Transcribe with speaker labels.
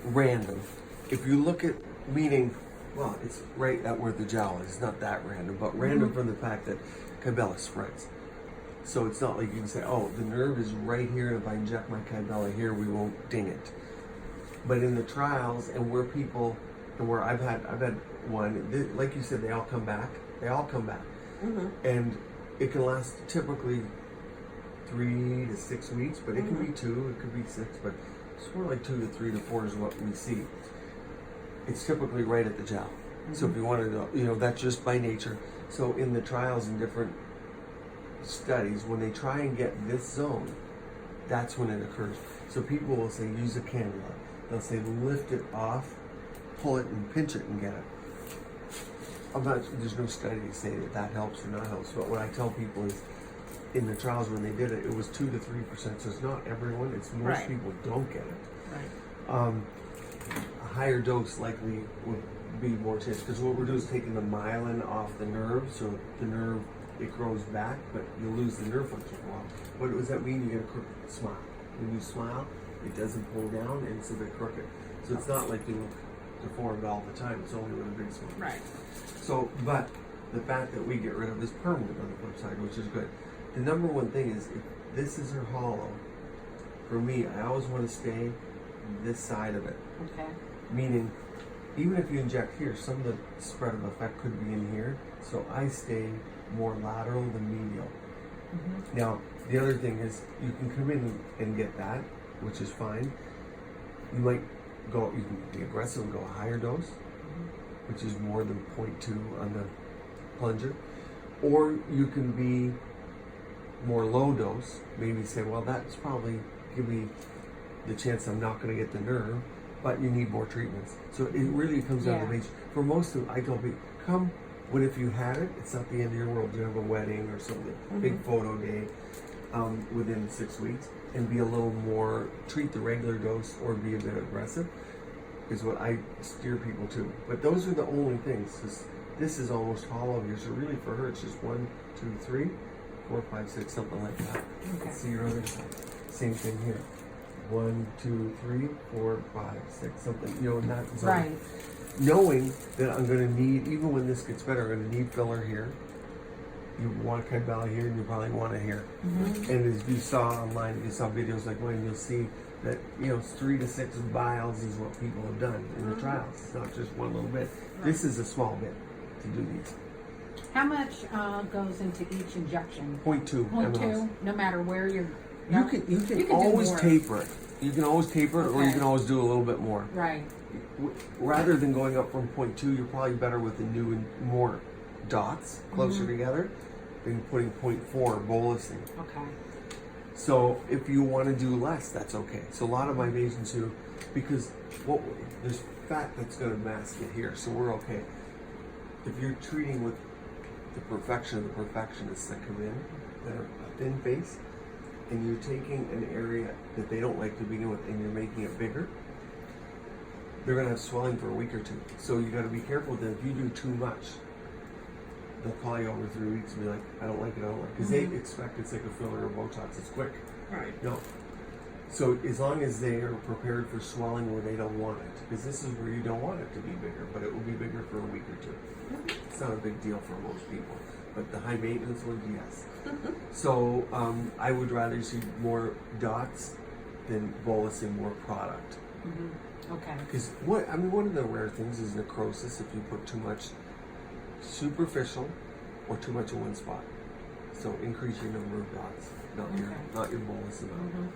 Speaker 1: random. If you look at meaning, well, it's right at where the jowl is. It's not that random, but random from the fact that Kybella spreads. So it's not like you can say, oh, the nerve is right here, and if I inject my Kybella here, we won't ding it. But in the trials and where people, and where I've had one, like you said, they all come back. They all come back. And it can last typically 3 to 6 weeks, but it can be 2, it could be 6, but it's more like 2 to 3 to 4 is what we see. It's typically right at the jowl. So if you want to know, that's just by nature. So in the trials and different studies, when they try and get this zone, that's when it occurs. So people will say use a cannula. They'll say lift it off, pull it and pinch it and get it. There's no study to say that helps or not helps, but what I tell people is in the trials when they did it, it was 2 to 3%. So it's not everyone, it's most people don't get it.
Speaker 2: Right.
Speaker 1: A higher dose likely would be more chance, because what we're doing is taking the myelin off the nerve, so the nerve, it grows back, but you lose the nerve function for a while. What does that mean? You get a crooked smile. When you smile, it doesn't pull down and it's a bit crooked. So it's not like you look deformed all the time, it's only with a big smile.
Speaker 2: Right.
Speaker 1: So, but the fact that we get rid of is permanent on the flip side, which is good. The number one thing is, if this is her hollow, for me, I always want to stay this side of it.
Speaker 2: Okay.
Speaker 1: Meaning, even if you inject here, some of the spread of effect could be in here. So I stay more lateral than medial. Now, the other thing is, you can come in and get that, which is fine. You might go, you can be aggressive and go a higher dose, which is more than 0.2 on the plunger. Or you can be more low dose, maybe say, well, that's probably give me the chance I'm not going to get the nerve, but you need more treatments. So it really comes down to the base. For most of, I tell people, come when if you had it, it's not the end of your world. You have a wedding or something, big photo day within 6 weeks, and be a little more, treat the regular dose or be a bit aggressive, is what I steer people to. But those are the only things. This is almost hollow here, so really for her, it's just 1, 2, 3, 4, 5, 6, something like that.
Speaker 2: Okay.
Speaker 1: Let's see your other side. Same thing here. 1, 2, 3, 4, 5, 6, something, in that zone.
Speaker 2: Right.
Speaker 1: Knowing that I'm going to need, even when this gets better, I'm going to need filler here. You want Kybella here, and you probably want it here. And as you saw online, if you saw videos like mine, you'll see that 3 to 6 vials is what people have done in the trials. It's not just one little bit. This is a small bit to do these.
Speaker 2: How much goes into each injection?
Speaker 1: 0.2 mLs.
Speaker 2: 0.2, no matter where you're.
Speaker 1: You can always taper it. You can always taper it, or you can always do a little bit more.
Speaker 2: Right.
Speaker 1: Rather than going up from 0.2, you're probably better with the new and more dots closer together than putting 0.4 bolusing.
Speaker 2: Okay.
Speaker 1: So if you want to do less, that's okay. So a lot of my patients who, because there's fat that's going to mask it here, so we're okay. If you're treating with the perfection of the perfectionists that come in, that are a thin face, and you're taking an area that they don't like to begin with and you're making it bigger, they're going to have swelling for a week or 2. So you got to be careful that if you do too much, they'll call you over 3 weeks and be like, I don't like it, because they expect it's like a filler or Botox, it's quick.
Speaker 2: Right.
Speaker 1: No. So as long as they are prepared for swelling where they don't want it, because this is where you don't want it to be bigger, but it will be bigger for a week or 2. It's not a big deal for most people, but the high maintenance ones, yes. So I would rather see more dots than bolusing more product.
Speaker 2: Okay.
Speaker 1: Because one of the rare things is necrosis if you put too much superficial or too much in one spot. So increase your number of dots, not your bolus amount.